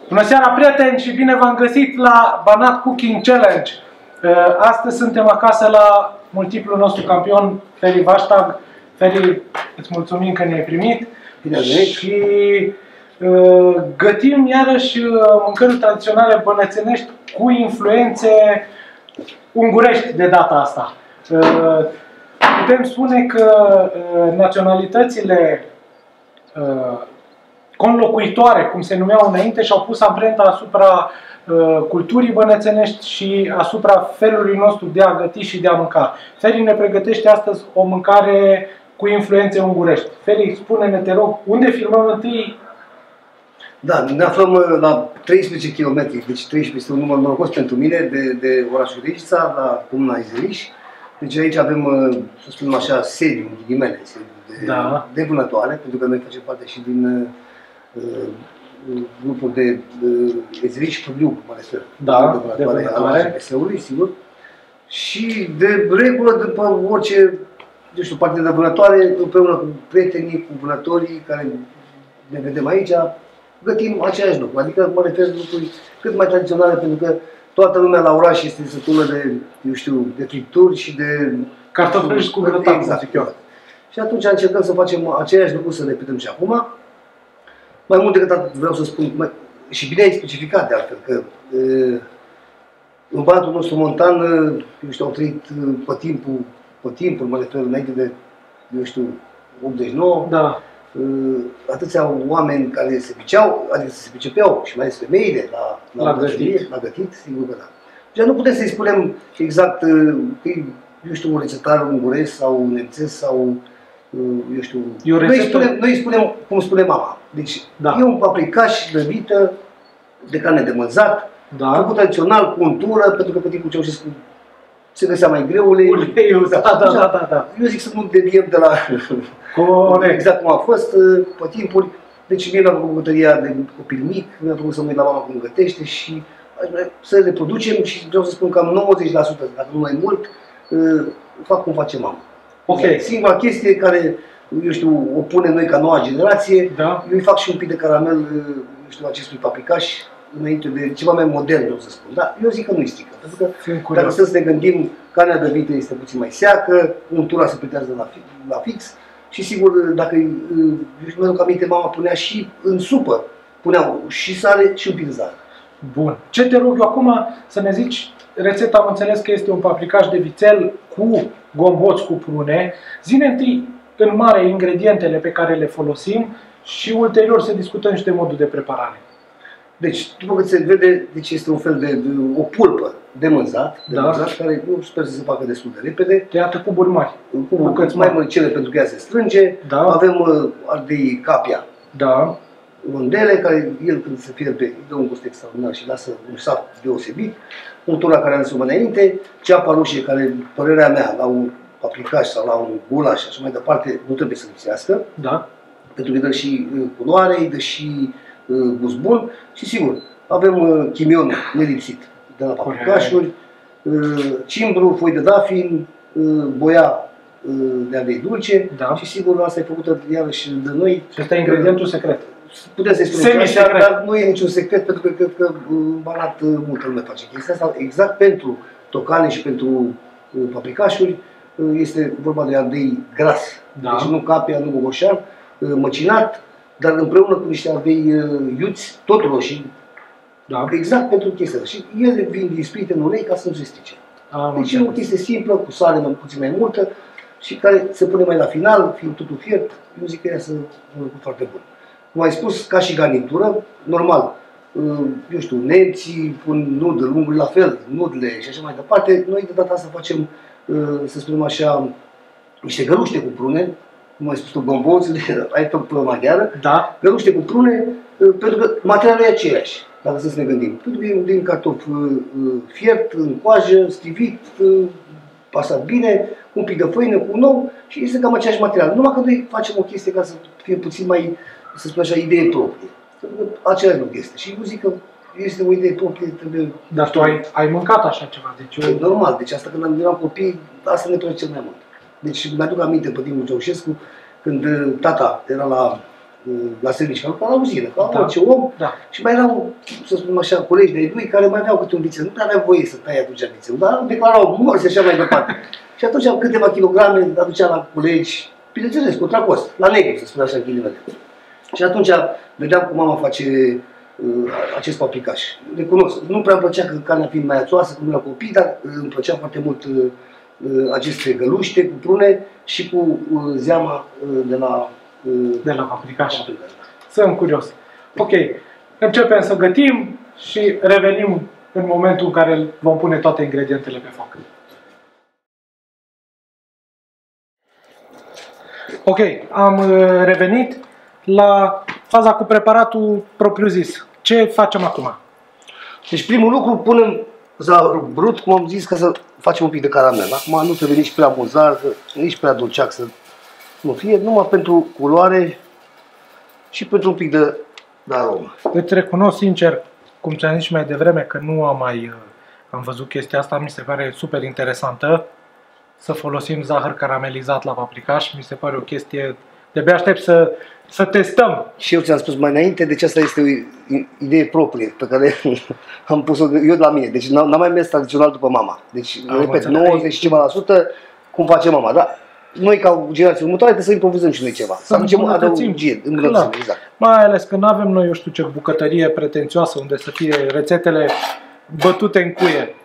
Bună seara, prieteni, și bine v-am găsit la Banat Cooking Challenge. Astăzi suntem acasă la multiplul nostru campion, Feri Vaștag. Feri, îți mulțumim că ne-ai primit. Bine venit. Și gătim iarăși mâncăruri tradiționale bănățenești cu influențe ungurești de data asta. Putem spune că naționalitățile conlocuitoare, cum se numeau înainte, și-au pus amprenta asupra culturii bănățenești și asupra felului nostru de a găti și de a mânca. Feri ne pregătește astăzi o mâncare cu influențe ungurești. Feri, spune-ne, te rog, unde filmăm întâi? Da, ne aflăm la 13 km, deci 13 este un număr norocos pentru mine, de orașul Rișița, la comuna Izeriș. Deci aici avem, să spunem așa, sediu, ghilimele, de vânătoare, pentru că noi facem parte și din grupul de Izeriș Pârliu, mă refer. Da, de vânătoare al AGS-ului, sigur. Și de regulă, după orice, nu știu, parte de vânătoare, împreună cu prietenii, cu vânătorii care ne vedem aici, gătim același lucru. Adică mă refer lucruri cât mai tradiționale, pentru că toată lumea la oraș este sătulă de, eu știu, de fripturi și de cartofi cu grătar, exact, zic eu. Și atunci încercăm să facem același lucru, să repetăm și acum. Mai mult decât atât vreau să spun, și bine ai specificat de altfel, că în Banatul nostru montan, eu știu, au trăit pe timpul, mă refer înainte de, eu știu, 89, da. Atâția oameni care se piceau, adică se pricepeau, și mai ales femeile, la gătit, sigur că da. Deci nu putem să-i spunem exact că eu știu, un rețetar unguresc sau nemțesc sau, eu știu, noi îi spunem cum spune mama. Deci e un paprikaș de vită, de carne de mânzat, făcut tradițional, cu untură, pentru că pe timpul Ceaușescu se găsea mai greu uleiul. Da. Eu zic să nu deviem de la exact cum a fost pe timpuri. Deci mie mi-a făcut bucătăria de copil mic, mi-a făcut să mă uit la mama cum gătește și să le producem și vreau să spun că am 90%, dacă nu mai mult, fac cum face mama. Okay. Singura chestie care, eu știu, o punem noi ca noua generație, eu îi fac și un pic de caramel, eu știu, acestui paprikaș, înainte de ceva mai modern, vreau să spun. Dar eu zic că nu-i strică, pentru că dacă să ne gândim, carnea de vită este puțin mai seacă, untura se pretează la fix și sigur, dacă eu mi-aduc aminte, mama punea și în supă, puneau și sare și un pic de zahăr. Bun. Ce te rog eu acum să ne zici, rețeta am înțeles că este un paprikaș de vițel cu gomboți cu prune. Zi-ne întâi în mare ingredientele pe care le folosim și ulterior să discutăm și de modul de preparare. Deci, după cât se vede, deci este un fel de o pulpă de mânzat, care eu sper să se facă destul de repede. Tăiată cuburi mari. Cuburi mai măricele pentru că ea se strânge. Avem ardei capia. Rondele, care el când se fierbe, îi dă un gust extraordinar și lasă un saft deosebit. Untura care am zis mai înainte, ceapa roșie care, părerea mea, la un paprikaș sau la un gulaș și așa mai departe, nu trebuie să lipsească. Pentru că îi dă și culoare, îi dă și gust bun și sigur, avem chimion nelipsit de la paprikașuri, cimbru, foi de dafin, boia de ardei dulce și sigur asta e făcută iarăși de noi. Și ăsta e ingredientul secret. Putem să-i spunem secret, dar nu e niciun secret pentru că cred că în Banat multă lume face chestia asta. Exact pentru tocane și pentru paprikașuri este vorba de ardei gras. Deci nu capia, nu gogoșar, măcinat, dar împreună cu niște ardei iuți, tot roșii, exact pentru chestia asta. Și ele vin dispite în ulei ca să nu se strice. Deci e o chestie simplă, cu sare puțin mai multă și care se pune mai la final, fiind totul fiert, eu zic că ea să un lucru foarte bun. Cum ai spus, ca și garnitură, normal, eu știu, nemții pun nudle, ungurii la fel, nudle și așa mai departe. Noi de data asta facem, să spunem așa, niște găluște cu prune, cum ai spus tu, gomboțile, ai tot pe maghiară, găluște cu prune, pentru că materialul e aceeași, dacă să ne gândim. Pentru că e din cartof fiert, în coajă, strivit, pasat bine, un pic de făină, cu un ou și este cam aceeași material. Numai că noi facem o chestie ca să fie puțin mai, să spun așa, idee proprie. Același lucru este. Și eu zic că este o idee proprie, trebuie... Dar tu ai mâncat așa ceva, deci normal, deci asta când eram copii, asta ne place cel mai mult. Deci mi-aduc aminte pe timpul Ceaușescu, când tata era la serviciu, că lucra la uzină, ca orice om. Da. Și mai erau, să spunem așa, colegi de-ai lui care mai aveau câte un vițel. Nu prea avea voie să tai atunci vițelul, dar declarau morți și așa mai departe. Și atunci câteva kilograme aducea la colegi, bineînțeles, contra cost, la negru, să spun așa în ghilimele. Și atunci vedeam cum mama face acest paprikaș. Recunosc, nu prea îmi plăcea că carnea fiind mai ațoasă, cum era copii, dar îmi plăcea foarte mult aceste găluște cu prune și cu zeama de la paprikaș. Sunt curios. Ok, începem să gătim și revenim în momentul în care vom pune toate ingredientele pe foc. Ok, am revenit la faza cu preparatul propriu-zis. Ce facem acum? Deci primul lucru, punem zahărul brut, cum am zis, ca să facem un pic de caramel. Acum nu trebuie nici prea mult zahăr, nici prea dulceac să nu fie, numai pentru culoare și pentru un pic de aromă. Îți recunosc sincer, cum ți-am zis și mai devreme, că nu am văzut chestia asta, mi se pare super interesantă să folosim zahăr caramelizat la paprikaș, mi se pare o chestie, de-abia aștept să testăm. Și eu ți-am spus mai înainte, deci asta este o idee proprie pe care am pus-o eu la mine. Deci n-am mai mers tradițional după mama. Deci, repet, 90 și ceva la sută, cum face mama, da? Noi, ca generație următoare, trebuie să improvizăm și noi ceva. Să aducem adăugiri, exact. Mai ales că nu avem noi, eu știu ce, bucătărie pretențioasă unde să fie rețetele bătute în cuie.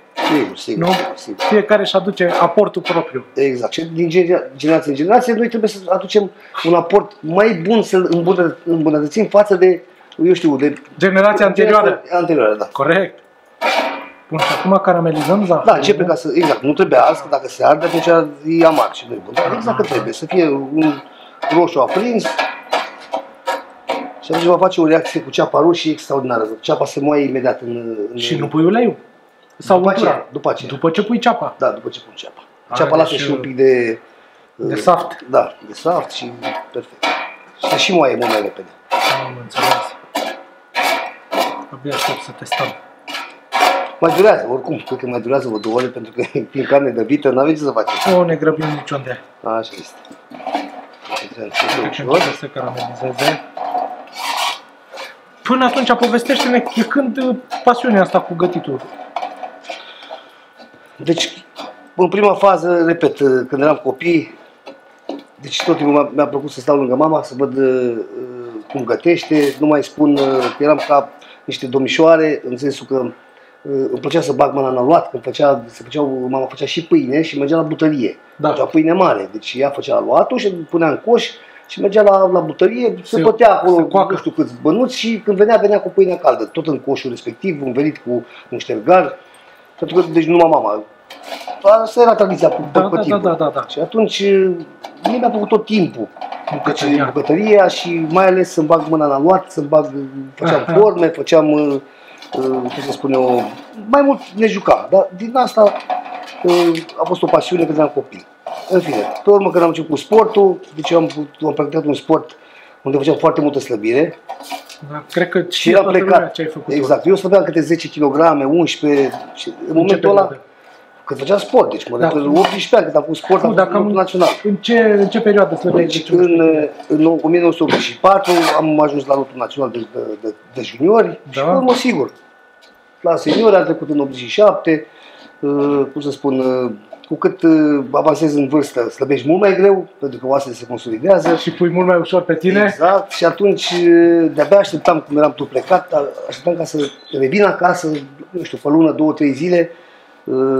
Sigur. Fiecare își aduce aportul propriu. Exact. Și din generație în generație, noi trebuie să aducem un aport mai bun, să-l îmbunătățim față de, eu știu, de generația anterioară. Da. Corect. Bun, și acum caramelizăm zahărul. Da, începe ca să, exact, nu trebuie ars, că dacă se arde, atunci e amar și nu e bun. Dar exact că trebuie, să fie un roșu aprins. Și atunci va face o reacție cu ceapa roșie extraordinară. Ceapa se moaie imediat Și nu pui uleiul? Sau după aceea. După ce pui ceapa? Da, după ce pui ceapa. Ceapa lasă și un pic de saft. Da, de saft și perfect. Și moaie mult mai repede. Am înțeles. Abia aștept să testăm. Mai durează, oricum, cred că mai durează vreo 2 ore, pentru că prin carne de vită n-aveți ce să faceți. Nu ne grăbim niciunde. Așa este. Începe să se caramelizeze. Până atunci, povestește-ne când pasiunea asta cu gătitul. Deci, în prima fază, repet, când eram copii, deci tot timpul mi-a plăcut să stau lângă mama, să văd cum gătește. Nu mai spun că eram ca niște domnișoare, în sensul că îmi plăcea să bag mâna în aluat, când mama făcea și pâine și mergea la butărie. Da. Făcea pâine mare, deci ea făcea aluatul și îl punea în coș și mergea la butărie, se pătea acolo, nu știu câți bănuți și când venea cu pâinea caldă, tot în coșul respectiv, învelit cu un ștergar. Pentru că, deci numai mama. Asta era tradiția cu timpul. Da. Și atunci mie mi-a plăcut tot timpul bucătăria și mai ales să-mi bag mâna în aluat, făceam forme, făceam, cum să spun eu, mai mult ne jucam. Dar din asta a fost o pasiune când eram copil. În fine, pe urmă când am început cu sportul, deci am practicat un sport unde făceam foarte multă slăbire. Da, cred că și am plecat. Ce ai făcut. Exact, eu slăbeam câte 10 kg, 11 și în momentul ăla, când făceam sport, deci mă refer 18 ani când am făcut sport, am făcut național. În ce perioadă slăbeai? Deci în 1984 am ajuns la lotul național de juniori și pe urmă, sigur, la seniori am trecut în 87, cum să spun, cu cât avansezi în vârstă, slăbești mult mai greu, pentru că oasele se consolidează. Și pui mult mai ușor pe tine. Exact. Și atunci de-abia așteptam, cum eram tot plecat, așteptam ca să revin acasă, nu știu, pe lună, 2-3 zile,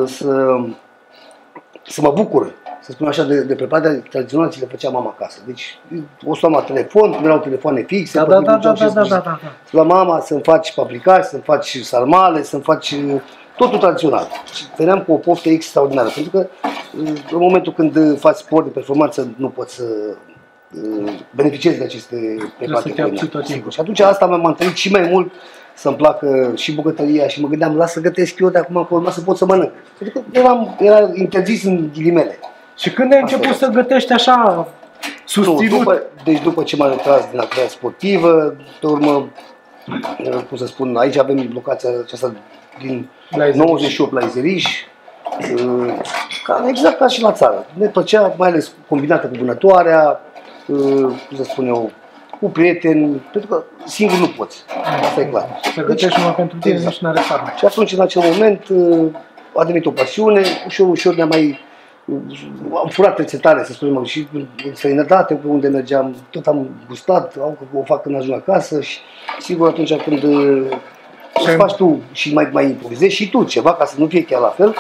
să mă bucur, să spun așa, de prepararea tradițională ce le făcea mama acasă. Deci o sunam la telefon, cum erau telefoane fixe, la mama să-mi faci paprikaș, să-mi faci sarmale, să-mi faci totul tradițional. Și veneam cu o poftă extraordinară, pentru că în momentul când faci sport de performanță nu poți să beneficiezi de aceste preparate. Și atunci asta m-a întâlnit și mai mult să-mi placă și bucătăria și mă gândeam, las să gătesc eu de acum acolo, să pot să mănânc. Pentru că era interzis în ghilimele. Și când ai început să gătești așa susținut? Deci după ce m-am retras din activitatea sportivă, pe urmă, cum să spun, aici avem locația aceasta din 98 la Izeriș, exact ca și la țară. Ne plăcea, mai ales combinată cu vânătoarea, cum să spun eu, cu prieteni, pentru că singur nu poți. Asta e clar. Să gătești numai pentru tine, exact. Nici n-are farme. Și atunci, în acel moment, a devenit o pasiune, ușor ne-am mai... Am furat rețetare, să spunem, și în străinătate, unde mergeam, tot am gustat, o fac când ajung acasă și sigur atunci când faci tu și mai improvizezi și tu ceva, ca să nu fie chiar la fel,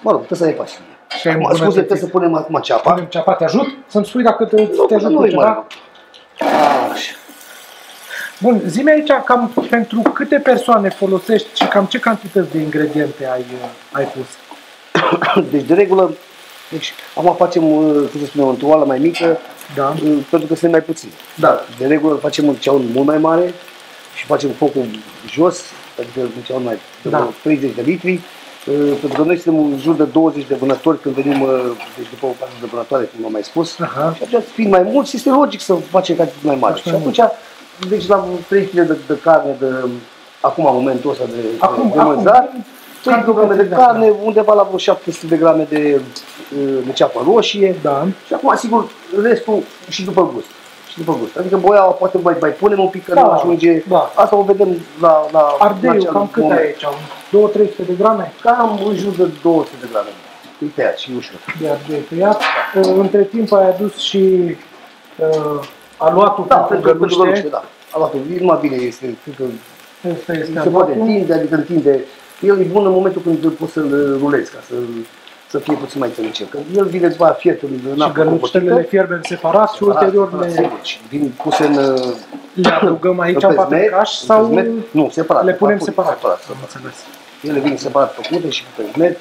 mă rog, trebuie să ai pasiune. Scuze, trebuie să punem acum ceapa. Punem ceapa, te ajut? Să-mi spui dacă te ajut cu ceva? Așa. Bun, zi-mi aici cam pentru câte persoane folosești și cam ce cantități de ingrediente ai pus? Deci, de regulă, acum facem, cum să spunem, o toală mai mică, da. Pentru că sunt mai puțin. Da. De regulă facem un ceaun mult mai mare și facem focul jos, adică un ceaun mai 30 de litri, pentru că noi suntem în jur de 20 de vânători când venim, deci după o parte de vânătoare, cum am mai spus, și atunci, fiind mai mulți, este logic să facem cantități mai mari. Și atunci, deci la 3 kg de carne, acum, în momentul ăsta de mânzat, 3 kg de carne, undeva la vreo 700 de grame de ceapă roșie. Da. Și acum, sigur, restul și după gust. Adică boiaua poate mai punem un pic, că nu ajunge. Da. Asta o vedem la ardeiul, cam cât ai aici? 200-300 de grame? Cam în jur de 200 de grame. E tăiat și ușor. De ardei tăiat. Între timp ai adus și aluatul pentru găluște. Da. Aluatul, numai bine este, cred că se poate întinde, adică întinde. El e bun în momentul când poți să-l rulezi, ca să fie puțin mai țănicel. Că el vine după aia fiert în apă. Și găluștele le fierbem separat și ulterior vin puse în... Le adăugăm aici în paprikaș sau nu, separat. Le punem separat? Am înțeles. Ele vin separat făcute și pe pezmet,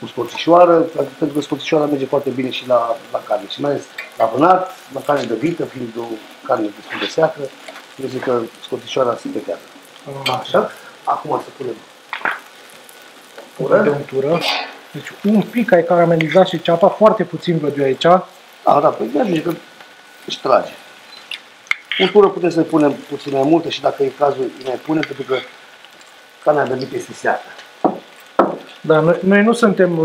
cu scorțișoară, pentru că scorțișoara merge foarte bine și la carne. Și mai ales la vânat, la carne de vită, fiind o carne destul de seacă, eu zic că scorțișoara se petează. Așa? Acum să punem de untură. Deci un pic ai caramelizat și ceapa, foarte puțin văd eu aici. Da, păi nu ajunge că își trage. Untură putem să-i punem puțin mai multă și dacă e cazul îi mai punem, pentru că carnea de vită este seacă. Da, noi nu suntem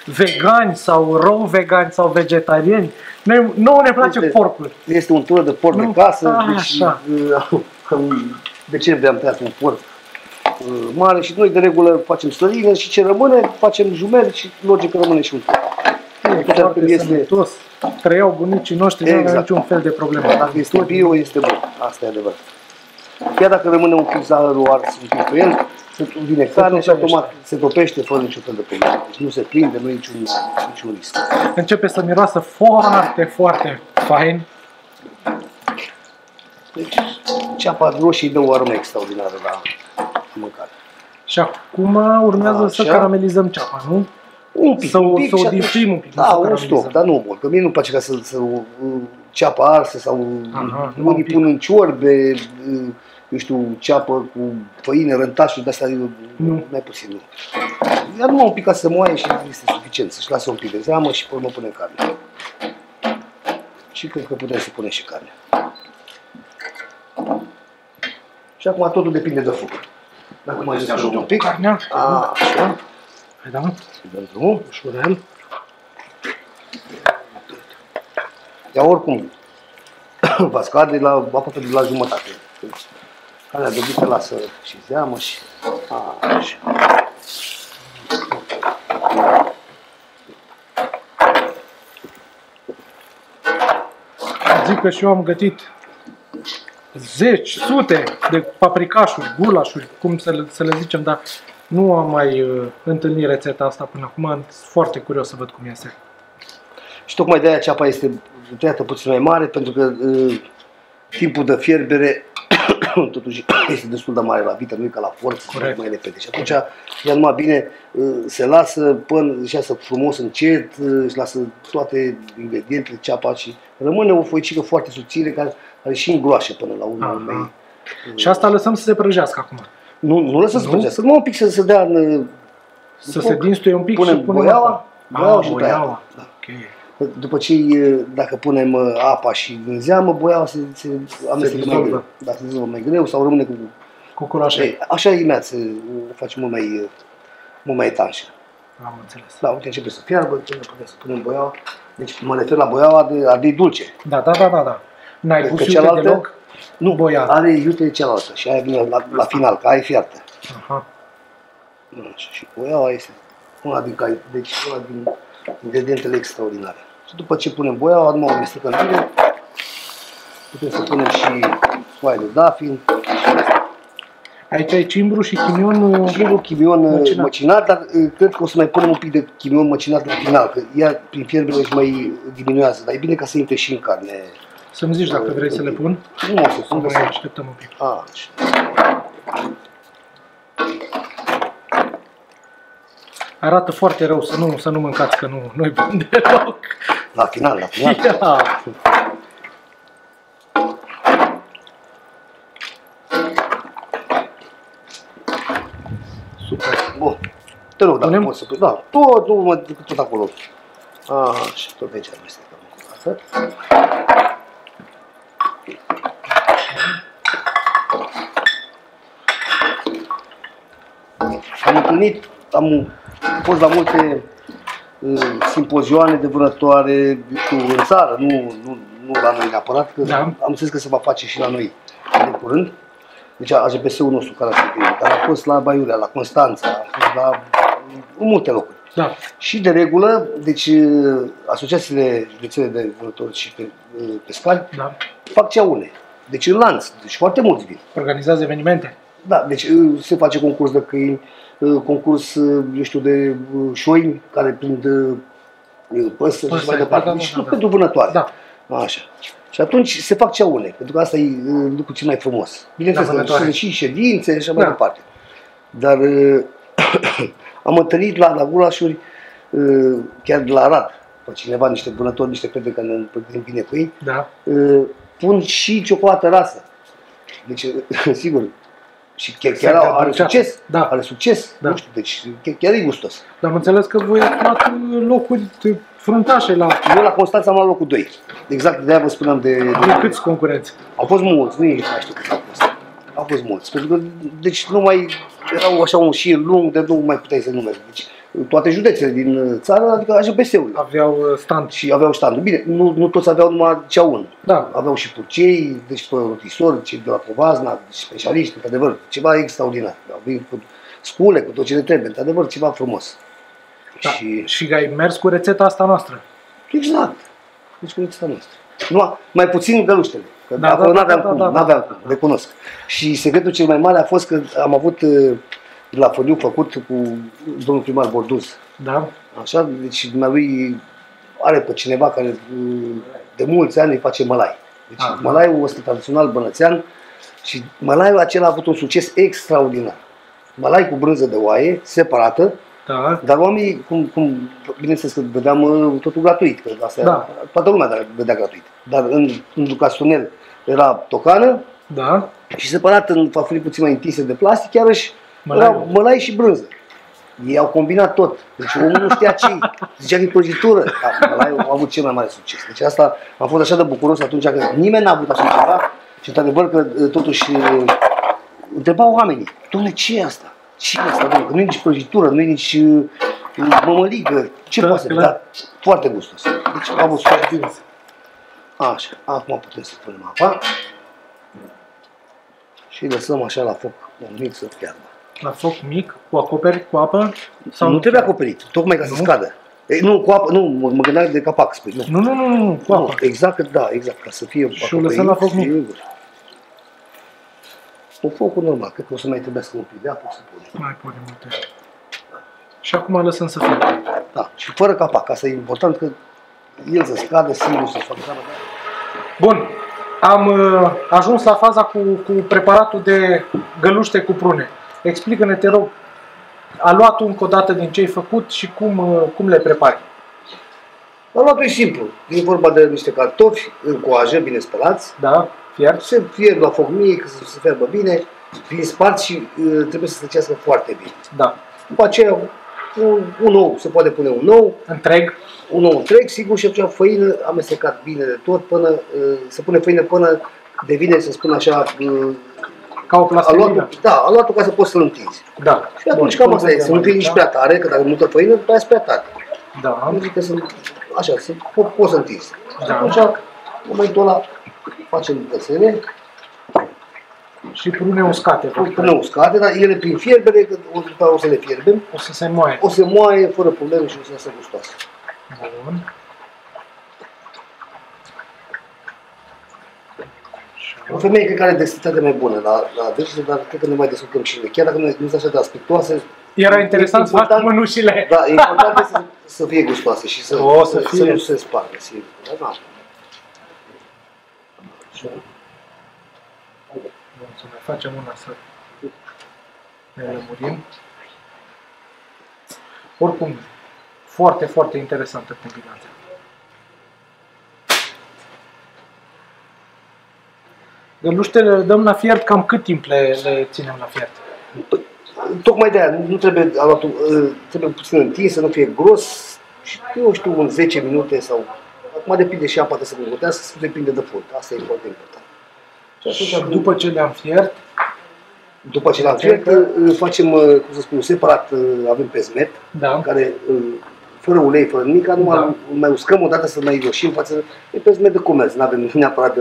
vegani sau rău vegani sau vegetariani. Nouă ne place porcul. Este untură de porc de casă. Deci, de ce vreau tăiat un porc mare și noi de regulă facem slărină și ce rămâne, facem jumeri și logic că rămâne și untură. E foarte sănătos. Trăiau bunicii noștri, nu au niciun fel de problemă. Dacă este bio, este bun. Asta e adevărat. Chiar dacă rămâne un pic zahărul ars un pic pe el, vine carne și automat se topește fără niciun fel de problemă. Deci nu se prinde, nu e niciun risc. Începe să miroasă foarte, foarte fain. Deci ceapa roșie dă o aromă extraordinară la mâncare. Și acum urmează să caramelizăm ceapa, nu? Un pic, să o difim un pic. Da, un stop, dar nu mult. Că mie nu-mi place ca să ceapa arsă sau unii pun în ciorbe, eu știu, ceapă cu făină, rântașuri, de-astea mai puțin, nu. Iar numai un pic ca să moaie și este suficient, să-și lasă un pic de zeamă și pe urmă punem carne. Și cred că putem să punem și carne. Și acum totul depinde de foc. Dacă mai să ajut un pic. Carnea. Așa. Hai, da. Dăm drumul, ușurel. Iar oricum, va scade aproape de la jumătate. Carnea de vită lasă și zeamă și... Așa. Zic că și eu am gătit zeci, sute de paprikașuri, gulașuri, cum să le zicem, dar nu am mai întâlnit rețeta asta până acum. Sunt foarte curios să văd cum iese. Și tocmai de aia ceapa este tăiată puțin mai mare, pentru că timpul de fierbere totuși este destul de mare la vită, nu e ca la porc, mai repede. Și atunci ea numai bine se lasă până își lasă frumos încet, își lasă toate ingredientele, ceapa și rămâne o foicică foarte subțire care și îngroașe până la urmă. Și asta lăsăm să se prăjească acum. Nu lăsăm să se prăjească, numai un pic să se dea în să se dinstuie un pic punem și punem boiaua și boiaua. Da. După ce, dacă punem apa și zeamă, boiaua se amestecă mai greu. Da, se dizolvă mai greu sau rămâne cu culoașă. Așa imediat o facem mult mai etanșă. Am înțeles. Da, uite, începe să fiarbă, putem să punem boiaua. Deci mă refer la boiaua de ardei dulce. Da. N-ai pus iute deloc? Nu, boia. are iute cealaltă și aia vine la final, că aia e fiartă. Aha. Și boiaua este una din ingredientele extraordinare. Și după ce punem boiaua, numai o amestecăm bine, putem să punem și foaie de dafin. Aici ai cimbru și chimion, chimion măcinat, dar cred că o să mai punem un pic de chimion măcinat la final, că ea prin fierbere își mai diminuează, dar e bine ca să intre și în carne. Să-mi zici dacă vrei să le pun? Nu o să pun, mai așteptăm un pic. Așa. Arată foarte rău, să nu mâncați, că nu-i bun deloc. La final. Ia. Super. Bun. Te rog, dacă poți să pui. Da, tot acolo. Așa, tot aici amestecăm încă o dată. Am întâlnit, am fost la multe simpozioane de vânătoare în țară, nu la noi neapărat, că am înțeles că se va face și la noi de curând. Deci AGPS-ul nostru care a fost, dar a fost la Baiurea, la Constanța, a fost la multe locuri. Da. Și de regulă, deci asociațiile județene de vânători și pescari fac ceaune. Deci în lanț, deci foarte mulți vin. Organizează evenimente? Da, deci se face concurs de câini, concurs, eu știu, de șoini care prind păsări și mai departe. Deci pentru vânătoare. Da. Așa. Și atunci se fac ceaune, pentru că asta e lucrul cel mai frumos. Bineînțeles, sunt și ședințe și așa mai departe. Dar am întâlnit la Gulașuri, chiar de la Arad, pe cineva, niște vânători, niște prieteni care ne vine cu ei, pun și ciocolată rasă. Deci, sigur, și chiar are succes. Da. Are succes. Da. Nu știu, deci chiar e gustos. Dar am înțeles că voi ați luat locuri fruntașe la... Eu la Constanța am luat locul 2. Exact, de-aia vă spuneam de câți concurenți? Au fost mulți, nu știu cât au fost. Au fost mulți. Pentru că, deci nu mai erau așa un șir lung de nu mai puteai să numeri. Deci, toate județele din țară, adică AGPS-urile. Aveau stand. Și aveau stand. Bine, nu toți aveau numai ceaun. Da. Aveau și purcei, deci pe rotisori, cei de la Provazna, specialiști, într-adevăr, ceva extraordinar. Au venit cu scule, cu tot ce le trebuie, într-adevăr, ceva frumos. Da. Și ai mers cu rețeta asta noastră. Exact. Deci cu rețeta noastră. Numai mai puțin găluștele. Că acolo n-aveam cum, recunosc. Și secretul cel mai mare a fost că am avut la foliu făcut cu domnul primar Borduz. Da. Așa, deci dumnealui are pe cineva care de mulți ani îi face mălai. Deci mălaiul ăsta tradițional bănățean și mălaiul acela a avut un succes extraordinar. Mălai cu brânză de oaie, separată, dar oamenii, cum bineînțeles că vedeam totul gratuit, că asta toată lumea vedea gratuit. Dar în Ducastunel era tocană și separat în farfurii puțin mai întinse de plastic, iarăși era mălai și brânză. Ei au combinat tot. Deci omul nu știa ce zicea că e prăjitură. Dar mălaiul a avut cel mai mare succes. Deci asta am fost așa de bucuros atunci că nimeni n-a avut așa ceva. Și într-adevăr că totuși întrebau oamenii, Doamne, ce e asta? Ce e asta, domnule? Că nu e nici prăjitură, nu e nici mămăligă. Ce poate să fie? Dar foarte gustos. Deci am avut succes. Așa, acum putem să punem apa. Și lăsăm așa la foc un mic să fiarbă. La foc mic, cu acoperi, cu apă? Sau nu trebuie acoperit, tocmai ca să scadă. Nu, cu apă, nu, mă gândeam de capac, spui. Nu, cu apă. Exact, da, exact, ca să fie acoperit. Și o lăsăm la foc mic. Cu focul normal, cred că o să mai trebuiască un pic de apă să punem. Mai punem multe. Și acum lăsăm să fie. Da, și fără capac, asta e important, că el să scadă, singur să facă. Bun, am ajuns la faza cu preparatul de găluște cu prune. Explică-ne, te rog, aluatul încă o dată din ce ai făcut și cum le prepari. Aluatul e simplu, e vorba de niște cartofi în coajă, bine spălați. Da, fiert. Se fierb la foc mic, să se fiarbă bine, vin spart și trebuie să se tăcească foarte bine. Da. După aceea, un ou, se poate pune un ou. Întreg? Un ou întreg, sigur, și atunci făină amestecat bine de tot, până se pune făină până devine, să spun așa, ca o plastilină. Aluatul ca să poți să-l întinzi. Da. Și atunci cam asta e, să nu fie nici prea tare, că dacă multă făină, după aia prea tare. Da. Nu zic că sunt așa, poți să întinzi. Da. Atunci, în momentul ăla, facem bucățele Și prune uscate. Prune uscate, dar ele prin fierbere, o să le fierbem. O să se moaie. O să moaie fără probleme și o să iasă gustoasă. Bun. O femeie cred că are dexteritate mai bună la dânsă, dar cred că ne mai descurcăm și noi. Chiar dacă nu sunt așa de aspectoase. Era interesant să fac mânușile. Da, e important să fie gustoase și să nu se spargă, sigur. Da. Bun, să mai facem una să ne lămurim. Oricum, foarte, foarte interesantă combinația. Găluștele le dăm la fiert, cam cât timp le ținem la fiert? Tocmai de aia, nu trebuie, trebuie puțin întins, să nu fie gros, și eu știu, în 10 minute sau... Acum depinde și apa, trebuie să îngotească, să depinde de fund. Asta e foarte important. Și atunci, după ce le-am fiert? După ce le-am fiert, facem, cum să spun, separat, avem pesmet, care, fără ulei, fără nimic, numai mai uscăm o dată să mai roșim față, e pesmet de comerț, nu avem neapărat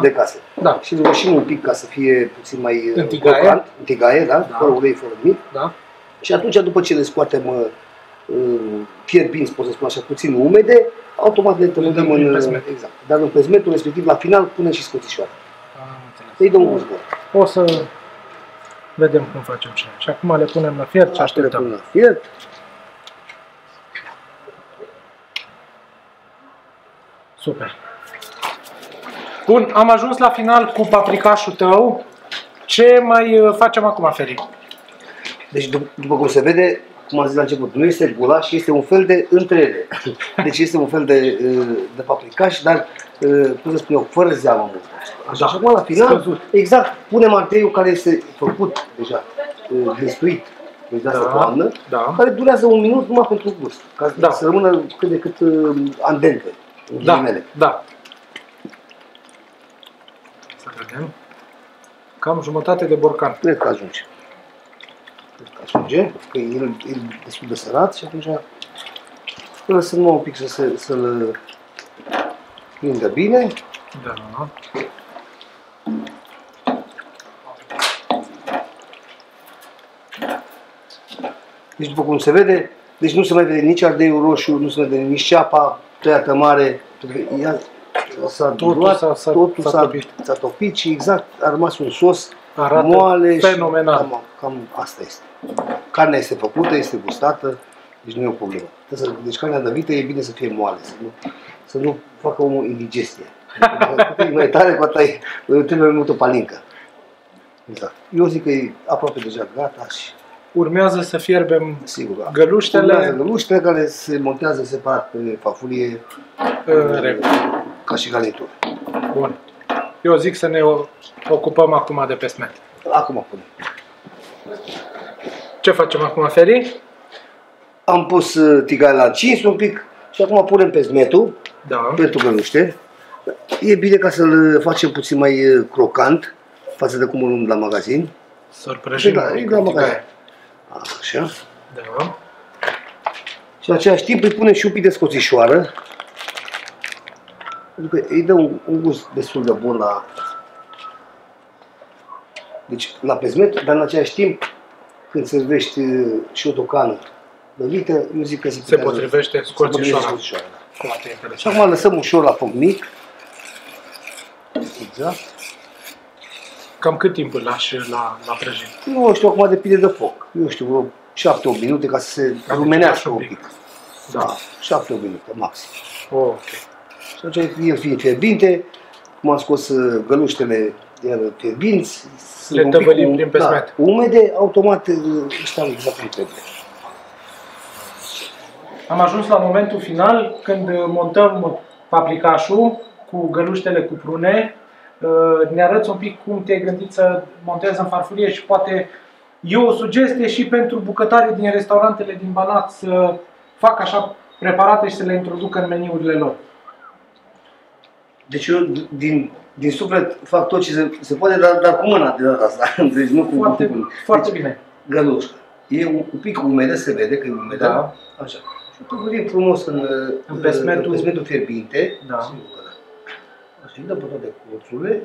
de casă. Da. Și îl roșim un pic ca să fie puțin mai tigaie, da? Fără ulei, fără nimic. Da. Și atunci, după ce le scoatem fierbinți, pot să spun așa, puțin umede, automat le tământăm în pesmet. Exact. Dar în pesmetul respectiv, la final, punem și scoțișoară. Îi dăm un gust bun. O să vedem cum facem și noi. Și acum le punem la fiert și așteptăm. Le punem la fiert. Super. Bun, am ajuns la final cu paprikașul tău. Ce mai facem acum, Feri? Deci, după cum se vede, cum am zis la început, nu este gulaș, este un fel de între ele. Deci este un fel de paprikaș, dar, cum să spun eu, fără zeamă mult. Așa, și acum la final, exact, punem ardeiul care este făcut deja, destuit de asta toamnă, care durează un minut numai pentru gust, ca să rămână cât de cât andente. Da. Să vedem. Cam jumătate de borcan. Cred că ajunge. Că e destul de sărat și atunci îl lăsăm numai un pic să-l prindă bine. Da. Deci după cum se vede, deci nu se mai vede nici ardeiul roșu, nu se mai vede nici ceapa tăiată mare. Totul s-a topit și exact a rămas un sos moale fenomenal. Și cam asta este. Carnea este făcută, este gustată, deci nu e o problemă. Deci carnea de vită e bine să fie moale, să nu facă omul indigestie. Cu mai tare, cu atât trebuie mai multă palincă. Exact. Eu zic că e aproape deja gata și... Urmează să fierbem găluștele. Urmează găluștele care se montează separat pe farfurie ca și garnitură. Bun. Eu zic să ne ocupăm acum de pesmet. Acum punem. Ce facem acum, Feri? Am pus tigaia la încins un pic și acum punem pesmetul pentru găluște. E bine ca să-l facem puțin mai crocant față de cum îl luăm la magazin. Să-l prăjim la magazin. Așa. Da. Și în același timp îi punem și un pic de scoțișoară. Pentru că îi dă un gust destul de bun la pesmet, dar în același timp, când servești și o tocană de vită, eu zic că se potrivește scoțișoara. Și acum lăsăm ușor la foc mic. Exact. Cam cât timp îl lași la prăjit? Nu știu, acum depinde de foc. Eu știu, vreo 7-8 minute ca să se rumenească un pic. Da, 7-8 minute, maxim. Ok. Și atunci el fiind fierbinte, cum am scos găluștele iar fierbinți, le tăvălim prin pesmet. Umede, automat stau exact cum trebuie. Am ajuns la momentul final când montăm paprikașul cu găluștele cu prune. Ne arăți un pic cum te-ai gândit să montezi în farfurie și poate e o sugestie și pentru bucătarii din restaurantele din Banat să facă așa preparate și să le introducă în meniurile lor. Deci eu din suflet fac tot ce se poate, dar cu mâna de data asta. Deci nu cu foarte bine. Gălușcă. E un pic umedă, se vede că e umedă. Da. Așa. Și tu venim frumos în pesmetul fierbinte. Da. Așa, îi dăm pe toate colțurile.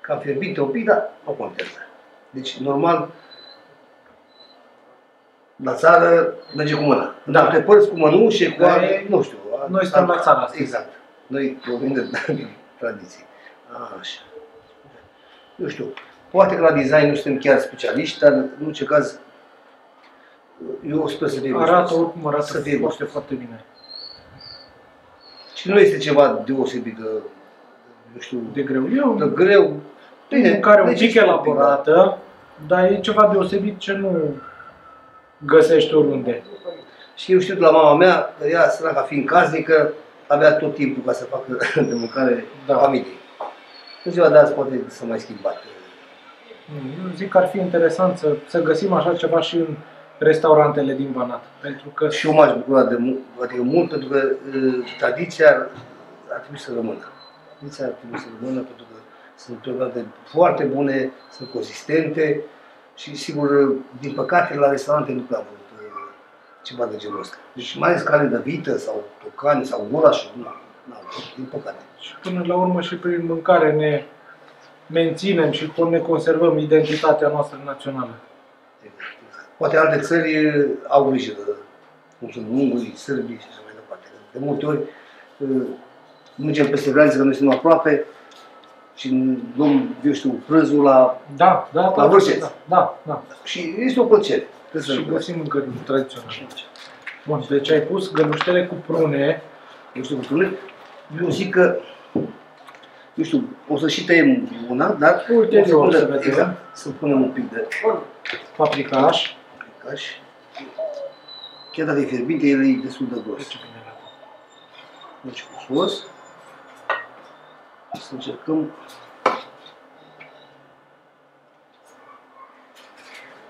cam fierbinte un pic, dar nu contează. Deci, normal, la țară merge cu mâna. Da. Te părți cu mănușe, cu nu știu. Noi stăm la țară asta. Exact. Noi vorbim de tradiție. Așa. Nu știu. Poate că la design nu suntem chiar specialiști, dar în orice caz, eu sper să fie gustos. Arată oricum, arată foarte, foarte bine. Și nu este ceva deosebit de, nu știu, de greu. De greu. Bine, care un pic elaborată, dar e ceva deosebit ce nu găsești oriunde. Și eu știu de la mama mea, că ea, săraca fiind casnică, avea tot timpul ca să facă de mâncare familiei. În ziua de azi poate să mai schimbat. Eu zic că ar fi interesant să găsim așa ceva și în restaurantele din Banat. Pentru că și eu m-aș bucura de mult, pentru că tradiția ar trebui să rămână. Tradiția ar trebui să rămână, pentru că sunt preparate foarte bune, sunt consistente și, sigur, din păcate, la restaurante nu prea am văzut ceva de genul ăsta. Deci, mai ales carne de vită sau tocane sau gulașuri, nu, din păcate. Și până la urmă și prin mâncare ne menținem și ne conservăm identitatea noastră națională. Exact. Poate alte țări au grijă de, cum sunt ungurii, sârbii și așa mai departe. De multe ori mergem peste graniță, că noi suntem aproape și luăm, eu știu, prânzul la Vârșeț. Da. Și este o plăcere. Și găsim mâncăruri tradiționale. Bun, deci ai pus găluștele cu prune. Eu zic că, nu știu, o să și tăiem una, dar ulterior să vedem. Exact, să punem un pic de paprikaș. Chiar dacă e fierbinte, el e destul de gros. Deci cu sos. Să încercăm.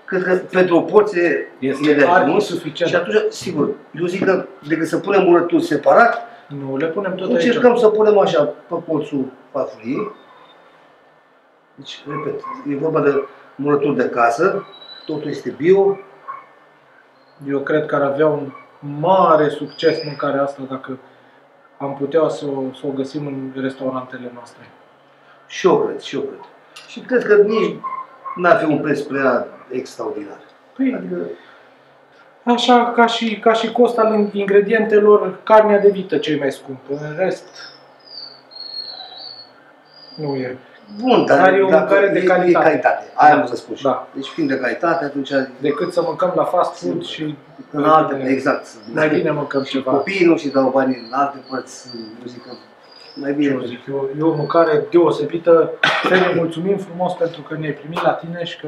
Cred că pentru o porție este suficient. Și atunci, sigur, eu zic că decât să punem murături separat, nu, le punem tot încercăm să punem așa pe colțul farfuriei. Deci, repet, e vorba de murături de casă, totul este bio. Eu cred că ar avea un mare succes mâncarea asta dacă am putea să o găsim în restaurantele noastre. Și eu cred. Și cred că nici n-ar fi un preț prea extraordinar. Păi, adică, așa ca și cost al ingredientelor, carnea de vită cei mai scump. În rest, nu e. Bun, dar e o mâncare de calitate. E calitate. Aia am să spun și. Da. Deci fiind de calitate, atunci... Decât să mâncăm la fast food și... În alte, exact. Mai bine mâncăm ceva. Copiii nu și dau bani în alte părți, eu zic că mai bine. E o mâncare deosebită. Te mulțumim frumos pentru că ne-ai primit la tine și că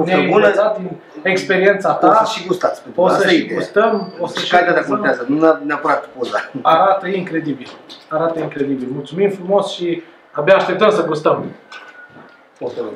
ne-ai învățat din experiența ta. O să și gustați. O să și gustăm. O să și calitatea contează, nu neapărat poza. Arată incredibil. Arată incredibil. Mulțumim frumos și abia așteptăm să gustăm. O să rog.